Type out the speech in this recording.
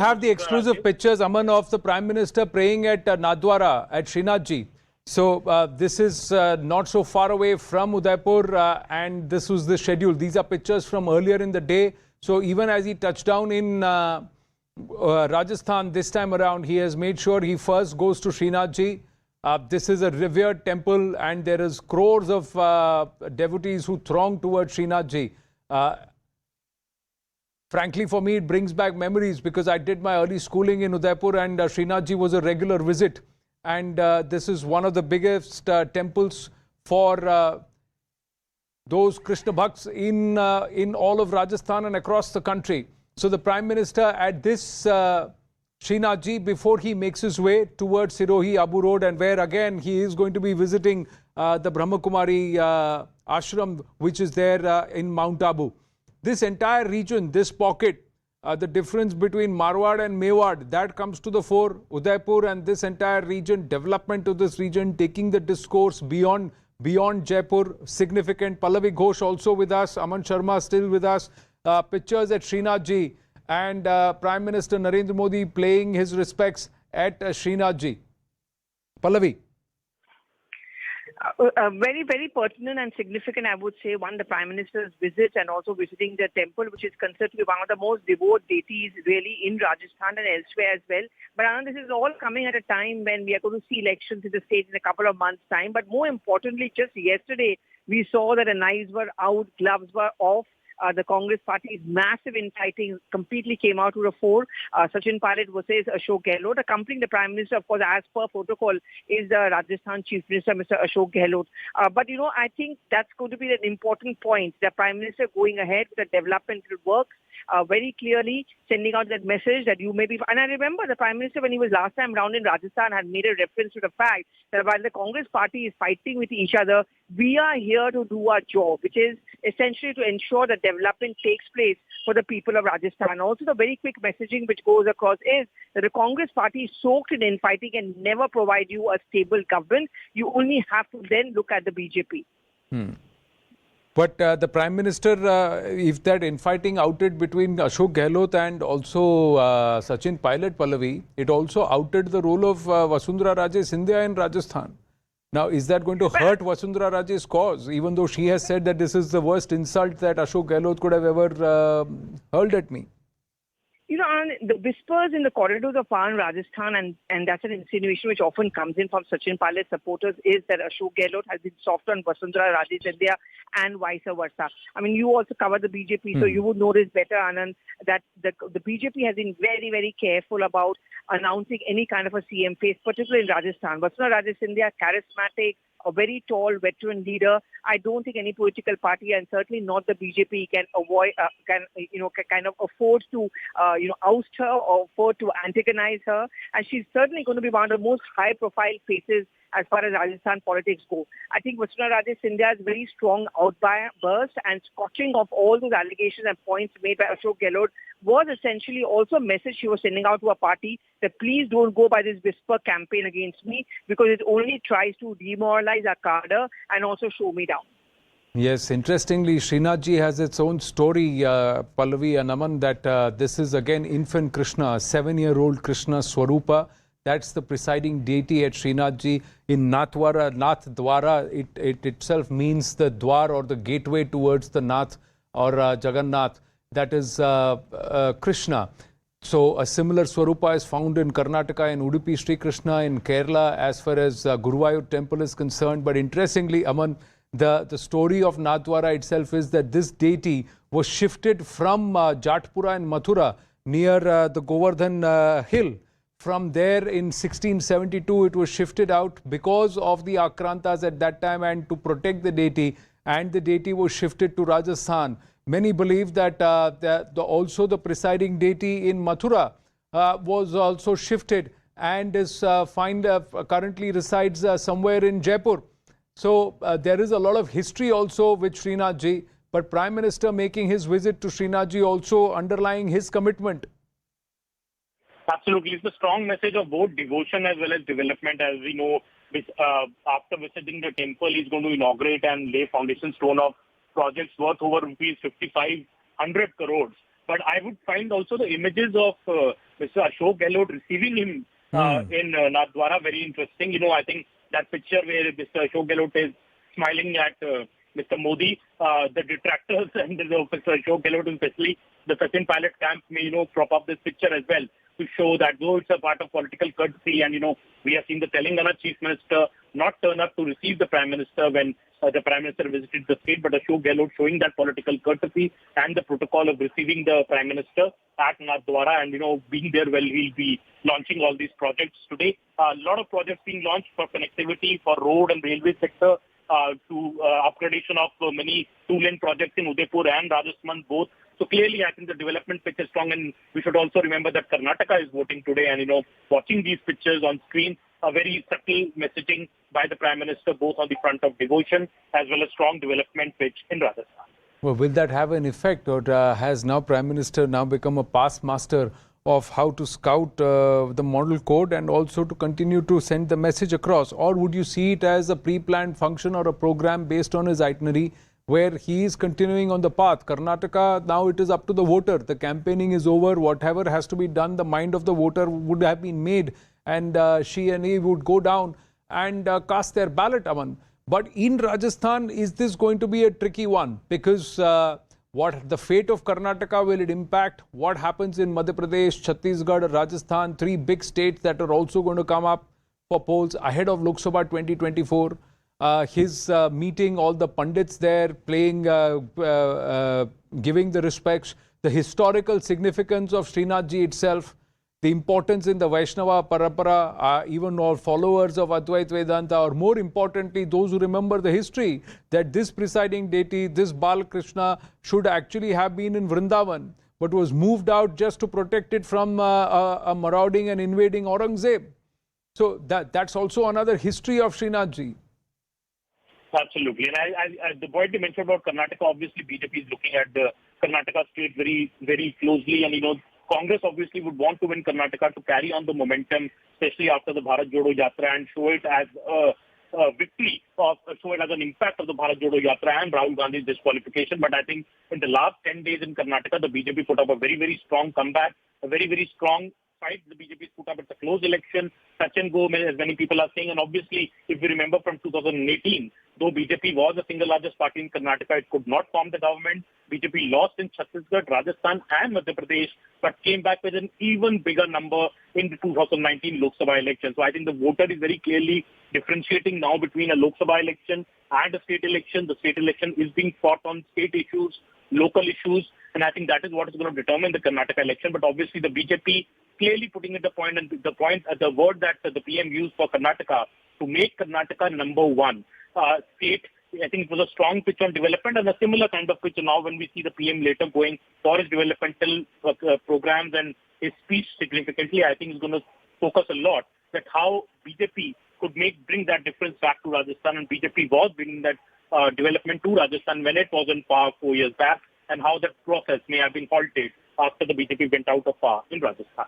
have the exclusive pictures, Aman, of the Prime Minister praying at Nathdwara at Shrinathji. So this is not so far away from Udaipur, and this was the schedule. These are pictures from earlier in the day. So even as he touched down in Rajasthan this time around, he has made sure he first goes to Srinathji. This is a revered temple, and there is crores of devotees who throng towards Srinathji. Frankly, for me, it brings back memories because I did my early schooling in Udaipur, and Srinathji was a regular visit. And this is one of the biggest temples for those Krishna Bhakts in all of Rajasthan and across the country. So the Prime Minister at this Srinathji, before he makes his way towards Sirohi Abu Road, and where again he is going to be visiting the Brahmakumari ashram, which is there in Mount Abu. This entire region, this pocket, the difference between Marwar and Mewar, that comes to the fore. Udaipur and this entire region, development of this region, taking the discourse beyond Jaipur, significant. Pallavi Ghosh also with us, Aman Sharma still with us. Pictures at Srinathji and Prime Minister Narendra Modi paying his respects at Srinathji. Pallavi. Very, very pertinent and significant, I would say. One, the Prime Minister's visit and also visiting the temple, which is considered to be one of the most devout deities really in Rajasthan and elsewhere as well. But this is all coming at a time when we are going to see elections in the state in a couple of months' time. But more importantly, just yesterday, we saw that the knives were out, gloves were off. The Congress Party's massive infighting completely came out to the fore. Sachin Pilot versus Ashok Gehlot. Accompanying the Prime Minister, of course, as per protocol, is the Rajasthan Chief Minister, Mr. Ashok Gehlot. But, I think that's going to be an important point. The Prime Minister going ahead with the developmental work, very clearly sending out that message that you may be... And I remember the Prime Minister, when he was last time round in Rajasthan, had made a reference to the fact that while the Congress Party is fighting with each other, we are here to do our job, which is essentially to ensure that development takes place for the people of Rajasthan. Also, the very quick messaging which goes across is that the Congress Party is soaked in infighting and never provide you a stable government. You only have to then look at the BJP. But the Prime Minister, if that infighting outed between Ashok Gehlot and also Sachin Pilot, Pallavi, it also outed the role of Vasundhara Raje Scindia in Rajasthan. Now, is that going to hurt Vasundhara Raje's cause, even though she has said that this is the worst insult that Ashok Gehlot could have ever hurled at me? The whispers in the corridors of power in Rajasthan, and that's an insinuation which often comes in from Sachin Pilot supporters, is that Ashok Gehlot has been soft on Vasundhara Raje Scindia and vice versa. I mean, you also cover the BJP, so you would know this better, Anand, that the BJP has been very, very careful about announcing any kind of a CM face, particularly in Rajasthan. Vasundhara Raje Scindia, charismatic, a very tall veteran leader. I don't think any political party, and certainly not the BJP, can avoid, kind of afford to, oust her or afford to antagonize her. And she's certainly going to be one of the most high-profile faces as far as Rajasthan politics go. I think Vasundhara Raje Scindia's very strong outburst and scorching of all those allegations and points made by Ashok Gehlot was essentially also a message she was sending out to a party that please don't go by this whisper campaign against me, because it only tries to demoralize our cadre and also show me down. Yes, interestingly, Srinathji has its own story, Pallavi and Aman, that this is again infant Krishna, a 7-year-old Krishna Swarupa. That's the presiding deity at Srinathji. In Nathdwara, it itself means the dwar or the gateway towards the Nath or Jagannath. That is Krishna. So a similar Swarupa is found in Karnataka and Udupi Sri Krishna in Kerala as far as Guruvayur temple is concerned. But interestingly, Aman, the story of Nathdwara itself is that this deity was shifted from Jatpura and Mathura near the Govardhan hill. From there in 1672, it was shifted out because of the Akrantas at that time and to protect the deity, and the deity was shifted to Rajasthan. Many believe that also the presiding deity in Mathura was also shifted and is currently resides somewhere in Jaipur. So there is a lot of history also with Srinathji, but Prime Minister making his visit to Srinathji also underlying his commitment. Absolutely. It's a strong message of both devotion as well as development. As we know, after visiting the temple, he's going to inaugurate and lay foundation stone of projects worth over rupees 5,500 crores. But I would find also the images of Mr. Ashok Gehlot receiving him in Nathdwara very interesting. I think that picture where Mr. Ashok Gehlot is smiling at Mr. Modi, the detractors and Mr. Ashok Gehlot, especially the Sachin Pilot camp, may prop up this picture as well to show that though it's a part of political courtesy, and we have seen the Telangana Chief Minister not turn up to receive the Prime Minister when the Prime Minister visited the state, but Ashok Gehlot showing that political courtesy and the protocol of receiving the Prime Minister at Nathdwara, and being there while he'll be launching all these projects today. A lot of projects being launched for connectivity, for road and railway sector, to upgradation of many two-lane projects in Udaipur and Rajasthan both. So clearly, I think the development pitch is strong, and we should also remember that Karnataka is voting today, and watching these pictures on screen, a very subtle messaging by the Prime Minister, both on the front of devotion as well as strong development pitch in Rajasthan. Well, will that have an effect, or has now Prime Minister now become a past master of how to scout the model code and also to continue to send the message across? Or would you see it as a pre-planned function or a program based on his itinerary where he is continuing on the path? Karnataka, now it is up to the voter. The campaigning is over. Whatever has to be done, the mind of the voter would have been made, and she and he would go down and cast their ballot, Aman. But in Rajasthan, is this going to be a tricky one? Because what the fate of Karnataka, will it impact? What happens in Madhya Pradesh, Chhattisgarh, Rajasthan, three big states that are also going to come up for polls ahead of Lok Sabha 2024? His meeting all the pundits there, playing, giving the respects, the historical significance of Shrinathji itself, the importance in the Vaishnava Parampara, even all followers of Advait Vedanta, or more importantly, those who remember the history, that this presiding deity, this Bal Krishna, should actually have been in Vrindavan, but was moved out just to protect it from a marauding and invading Aurangzeb. So that's also another history of Srinathji. Absolutely. And the point you mentioned about Karnataka, obviously BJP is looking at the Karnataka state very, very closely. And, Congress obviously would want to win Karnataka to carry on the momentum, especially after the Bharat Jodo Yatra, and show it as a victory, show it as an impact of the Bharat Jodo Yatra and Rahul Gandhi's disqualification. But I think in the last 10 days in Karnataka, the BJP put up a very, very strong comeback, a very, very strong fight the BJP put up. It's a close election, touch and go, as many people are saying. And obviously, if we remember from 2018, though BJP was the single largest party in Karnataka, it could not form the government. BJP lost in Chhattisgarh, Rajasthan and Madhya Pradesh, but came back with an even bigger number in the 2019 Lok Sabha election. So I think the voter is very clearly differentiating now between a Lok Sabha election and a state election. The state election is being fought on state issues, local issues, and I think that is what is going to determine the Karnataka election. But obviously the BJP clearly putting it the word that the PM used for Karnataka, to make Karnataka number one state. I think it was a strong pitch on development, and a similar kind of pitch now when we see the PM later going for his developmental programs and his speech significantly. I think he's going to focus a lot that how BJP could bring that difference back to Rajasthan, and BJP was bringing that development to Rajasthan when it was in power 4 years back, and how that process may have been halted after the BJP went out of power in Rajasthan.